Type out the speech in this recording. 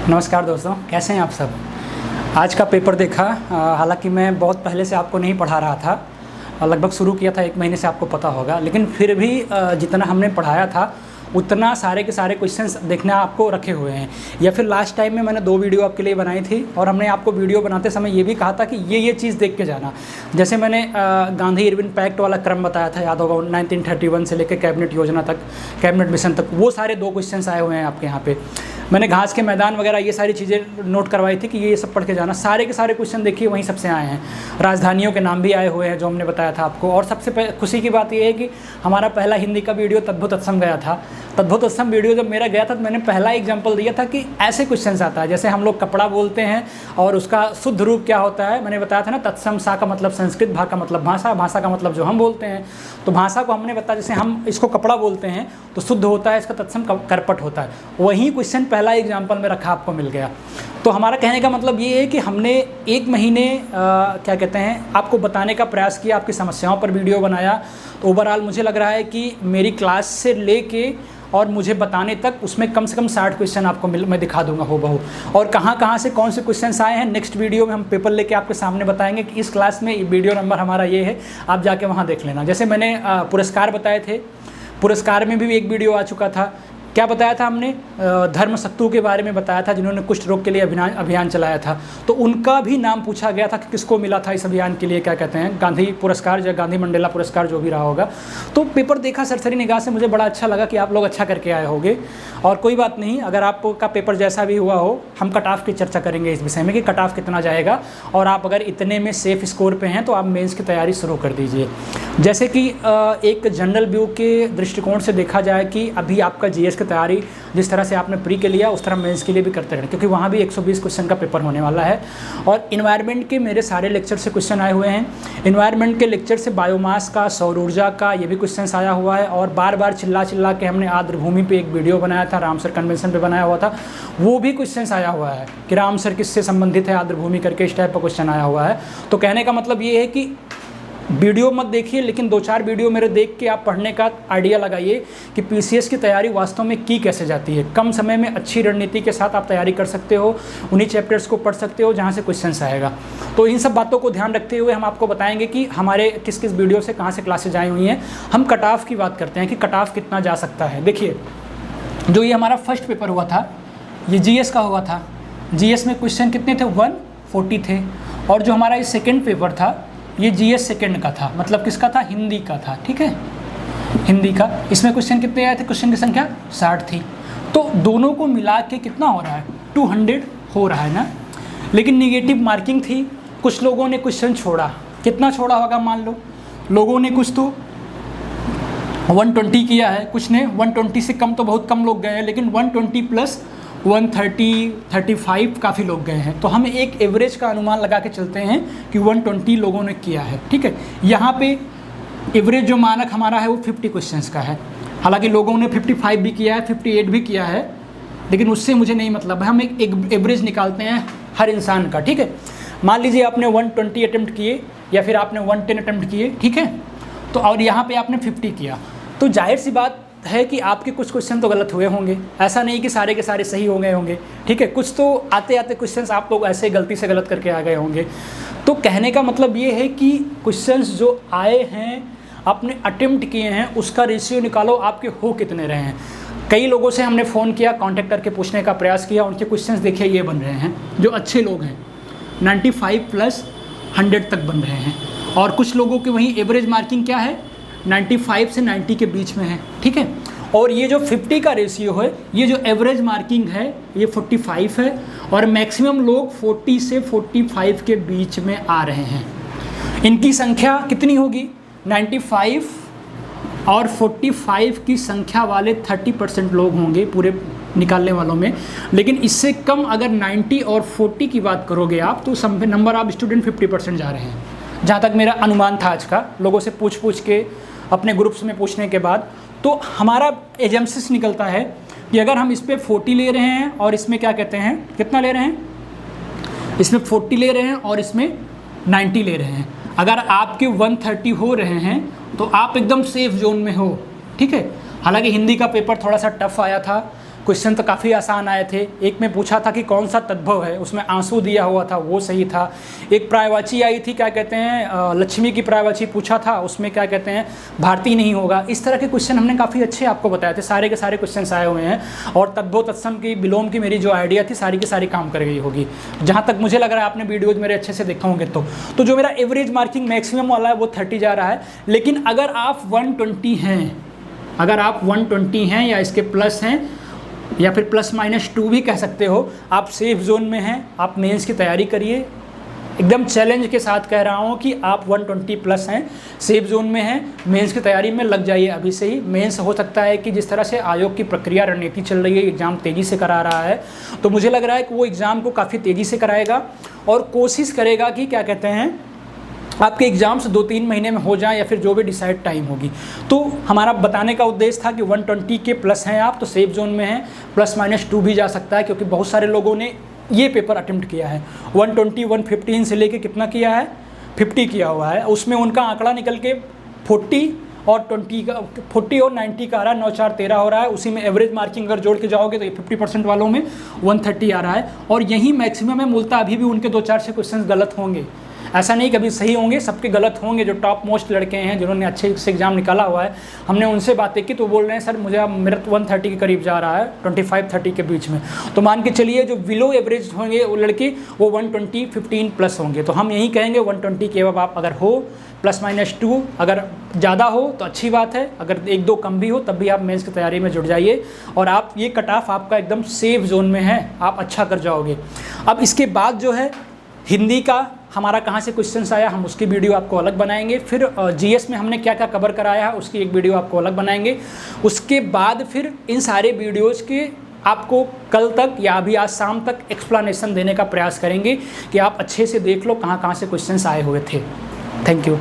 नमस्कार दोस्तों, कैसे हैं आप सब। आज का पेपर देखा। हालांकि मैं बहुत पहले से आपको नहीं पढ़ा रहा था, लगभग शुरू किया था 1 महीने से, आपको पता होगा। लेकिन फिर भी जितना हमने पढ़ाया था उतना सारे के सारे क्वेश्चंस देखना आपको रखे हुए हैं। या फिर लास्ट टाइम में मैंने 2 वीडियो आपके लिए बनाई थी और हमने आपको वीडियो बनाते समय ये भी कहा था कि ये चीज़ देख के जाना। जैसे मैंने गांधी इरविन पैक्ट वाला क्रम बताया था, याद होगा, 1931 से लेकर कैबिनेट योजना तक, कैबिनेट मिशन तक, वो सारे 2 क्वेश्चंस आए हुए हैं आपके यहाँ पे। मैंने घास के मैदान वगैरह ये सारी चीज़ें नोट करवाई थी कि ये सब पढ़ के जाना। सारे के सारे क्वेश्चन देखिए वहीं सबसे आए हैं। राजधानियों के नाम भी आए हुए हैं जो हमने बताया था आपको। और सबसे खुशी की बात ये है कि हमारा पहला हिंदी का वीडियो तद्भुत तत्सम गया था। तद्भुत तत्सम वीडियो जब मेरा गया था तो मैंने पहला एग्जाम्पल दिया था कि ऐसे क्वेश्चन आता है। जैसे हम लोग कपड़ा बोलते हैं और उसका शुद्ध रूप क्या होता है, मैंने बताया था ना। तत्सम, सा का मतलब संस्कृत, भा का मतलब भाषा, भाषा का मतलब जो हम बोलते हैं। तो भाषा को हमने बताया, जैसे हम इसको कपड़ा बोलते हैं तो शुद्ध होता है, इसका तत्सम करपट होता है। वही क्वेश्चन पहला एग्जाम्पल में रखा, आपको मिल गया। तो हमारा कहने का मतलब ये है कि हमने 1 महीने क्या कहते हैं, आपको बताने का प्रयास किया, आपकी समस्याओं पर वीडियो बनाया। तो ओवरऑल मुझे लग रहा है कि मेरी क्लास से लेके और मुझे बताने तक उसमें कम से कम 60 क्वेश्चन आपको मैं दिखा दूंगा हूबहू। और कहाँ से कौन से क्वेश्चंस आए हैं, नेक्स्ट वीडियो में हम पेपर लेके आपके सामने बताएंगे कि इस क्लास में वीडियो नंबर हमारा ये है, आप जाके वहाँ देख लेना। जैसे मैंने पुरस्कार बताए थे, पुरस्कार में भी एक वीडियो आ चुका था। क्या बताया था हमने, धर्म सत्तू के बारे में बताया था, जिन्होंने कुष्ठ रोग के लिए अभियान चलाया था। तो उनका भी नाम पूछा गया था कि किसको मिला था इस अभियान के लिए, क्या कहते हैं, गांधी पुरस्कार या गांधी मंडेला पुरस्कार, जो भी रहा होगा। तो पेपर देखा सरसरी निगाह से, मुझे बड़ा अच्छा लगा कि आप लोग अच्छा करके आए होंगे। और कोई बात नहीं, अगर आपका पेपर जैसा भी हुआ हो, हम कट ऑफ की चर्चा करेंगे इस विषय में कि कट ऑफ कितना जाएगा। और आप अगर इतने में सेफ स्कोर पे हैं तो आप मेंस की तैयारी शुरू कर दीजिए। जैसे कि एक जनरल व्यू के दृष्टिकोण से देखा जाए कि अभी आपका जीएस की तैयारी जिस तरह से आपने प्री के लिया उस तरह मेंस के लिए भी करते रहें, क्योंकि वहाँ भी 120 क्वेश्चन का पेपर होने वाला है। और इन्वायरमेंट के मेरे सारे लेक्चर से क्वेश्चन आए हुए हैं। इन्वायरमेंट के लेक्चर से बायोमास का, सौर ऊर्जा का, ये भी क्वेश्चन आया हुआ है। और बार बार चिल्ला के हमने आर्द्र भूमि पे एक वीडियो बनाया था, रामसर कन्वेंशन पे बनाया हुआ था, वो भी क्वेश्चन आया हुआ है कि रामसर किससे संबंधित है, आर्द्र भूमि करके इस टाइप का क्वेश्चन आया हुआ है। तो कहने का मतलब ये है कि वीडियो मत देखिए, लेकिन 2-4 वीडियो मेरे देख के आप पढ़ने का आइडिया लगाइए कि पीसीएस की तैयारी वास्तव में की कैसे जाती है। कम समय में अच्छी रणनीति के साथ आप तैयारी कर सकते हो, उन्हीं चैप्टर्स को पढ़ सकते हो जहां से क्वेश्चंस आएगा। तो इन सब बातों को ध्यान रखते हुए हम आपको बताएंगे कि हमारे किस किस वीडियो से कहाँ से क्लासेज आई हुई हैं। हम कट ऑफ की बात करते हैं कि कट ऑफ कितना जा सकता है। देखिए, जो ये हमारा फर्स्ट पेपर हुआ था, ये जीएस का हुआ था। जीएस में क्वेश्चन कितने थे, 140 थे। और जो हमारा ये सेकेंड पेपर था, ये जीएस सेकंड का था, मतलब किसका था, हिंदी का था। ठीक है, हिंदी का। इसमें क्वेश्चन कितने आए थे, क्वेश्चन की संख्या 60 थी। तो दोनों को मिला के कितना हो रहा है, 200 हो रहा है ना। लेकिन निगेटिव मार्किंग थी, कुछ लोगों ने क्वेश्चन छोड़ा। कितना छोड़ा होगा, मान लो लोगों ने कुछ तो 120 किया है, कुछ ने 120 से कम, तो बहुत कम लोग गए हैं। लेकिन 120 प्लस 130, 35 काफ़ी लोग गए हैं। तो हम एक एवरेज का अनुमान लगा के चलते हैं कि 120 लोगों ने किया है। ठीक है, यहाँ पे एवरेज जो मानक हमारा है वो 50 क्वेश्चंस का है। हालांकि लोगों ने 55 भी किया है, 58 भी किया है, लेकिन उससे मुझे नहीं मतलब है। हम एक एवरेज निकालते हैं हर इंसान का। ठीक है, मान लीजिए आपने 120 अटैम्प्ट किए या फिर आपने 110 अटैम्प्ट किए। ठीक है, तो और यहाँ पर आपने 50 किया, तो जाहिर सी बात है कि आपके कुछ क्वेश्चन तो गलत हुए होंगे। ऐसा नहीं कि सारे के सारे सही हो गए होंगे। ठीक है, कुछ तो आते आते क्वेश्चंस आप लोग ऐसे गलती से गलत करके आ गए होंगे। तो कहने का मतलब ये है कि क्वेश्चंस जो आए हैं, आपने अटेम्प्ट किए हैं, उसका रेशियो निकालो, आपके हो कितने रहे हैं। कई लोगों से हमने फ़ोन किया, कॉन्टैक्ट करके पूछने का प्रयास किया, उनके क्वेश्चंस देखिए ये बन रहे हैं। जो अच्छे लोग हैं 95 प्लस 100 तक बन रहे हैं। और कुछ लोगों की वहीं एवरेज मार्किंग क्या है, 95 से 90 के बीच में है। ठीक है, और ये जो 50 का रेशियो है, ये जो एवरेज मार्किंग है, ये 45 है। और मैक्सिमम लोग 40 से 45 के बीच में आ रहे हैं। इनकी संख्या कितनी होगी, 95 और 45 की संख्या वाले 30% लोग होंगे पूरे निकालने वालों में। लेकिन इससे कम अगर 90 और 40 की बात करोगे आप, तो नंबर ऑफ स्टूडेंट 50% जा रहे हैं, जहाँ तक मेरा अनुमान था आज का, लोगों से पूछ के, अपने ग्रुप्स में पूछने के बाद। तो हमारा एजम्पशंस निकलता है कि अगर हम इस पर 40 ले रहे हैं और इसमें क्या कहते हैं, कितना ले रहे हैं, इसमें 40 ले रहे हैं और इसमें 90 ले रहे हैं, अगर आपके 130 हो रहे हैं तो आप एकदम सेफ जोन में हो। ठीक है, हालांकि हिंदी का पेपर थोड़ा सा टफ आया था, क्वेश्चन तो काफ़ी आसान आए थे। एक में पूछा था कि कौन सा तद्भव है, उसमें आंसू दिया हुआ था, वो सही था। एक पर्यायवाची आई थी, क्या कहते हैं, लक्ष्मी की पर्यायवाची पूछा था, उसमें क्या कहते हैं, भारतीय नहीं होगा। इस तरह के क्वेश्चन हमने काफ़ी अच्छे आपको बताए थे, सारे के सारे क्वेश्चन आए हुए हैं। और तद्भव तत्सम की विलोम की मेरी जो आइडिया थी सारी की सारी काम कर गई होगी, जहाँ तक मुझे लग रहा है। आपने वीडियोज मेरे अच्छे से देखा होंगे तो जो मेरा एवरेज मार्किंग मैक्सिमम वाला है वो 30 जा रहा है। लेकिन अगर आप 120 हैं, अगर आप 120 हैं या इसके प्लस हैं या फिर +-2 भी कह सकते हो, आप सेफ जोन में हैं। आप मेंस की तैयारी करिए, एकदम चैलेंज के साथ कह रहा हूँ कि आप 120 प्लस हैं, सेफ जोन में हैं, मेंस की तैयारी में लग जाइए अभी से ही। मेंस हो सकता है कि जिस तरह से आयोग की प्रक्रिया रणनीति चल रही है, एग्ज़ाम तेज़ी से करा रहा है, तो मुझे लग रहा है कि वो एग्ज़ाम को काफ़ी तेज़ी से कराएगा और कोशिश करेगा कि क्या कहते हैं, आपके एग्ज़ाम्स 2-3 महीने में हो जाएं या फिर जो भी डिसाइड टाइम होगी। तो हमारा बताने का उद्देश्य था कि 120 के प्लस हैं आप तो सेफ जोन में हैं, +-2 भी जा सकता है, क्योंकि बहुत सारे लोगों ने ये पेपर अटेम्प्ट किया है। 120, 115 से लेके कितना किया है, 50 किया हुआ है। उसमें उनका आंकड़ा निकल के 40 और 90 का आ रहा है, 9 4 13 हो रहा है। उसी में एवरेज मार्किंग अगर जोड़ के जाओगे तो 50% वालों में 130 आ रहा है। और यही मैक्सिमम है। मूलतः अभी भी उनके 2-4 से क्वेश्चन गलत होंगे, ऐसा नहीं कभी सही होंगे, सबके गलत होंगे। जो टॉप मोस्ट लड़के हैं जिन्होंने अच्छे से एग्जाम निकाला हुआ है, हमने उनसे बातें की तो बोल रहे हैं सर मुझे मेरा 130 के करीब जा रहा है, 25-30 के बीच में। तो मान के चलिए जो बिलो एवरेज होंगे वो लड़के वो 120-15 प्लस होंगे। तो हम यही कहेंगे 120 के अब आप अगर हो, +-2 अगर ज़्यादा हो तो अच्छी बात है, अगर 1-2 कम भी हो तब भी आप मेंस की तैयारी में जुट जाइए। और आप ये कट ऑफ आपका एकदम सेफ जोन में है, आप अच्छा कर जाओगे। अब इसके बाद जो है हिंदी का हमारा कहाँ से क्वेश्चंस आया, हम उसकी वीडियो आपको अलग बनाएंगे। फिर जीएस में हमने क्या क्या कवर कराया है उसकी एक वीडियो आपको अलग बनाएंगे। उसके बाद फिर इन सारे वीडियोज़ के आपको कल तक या अभी आज शाम तक एक्सप्लेनेशन देने का प्रयास करेंगे कि आप अच्छे से देख लो कहाँ कहाँ से क्वेश्चंस आए हुए थे। Thank you.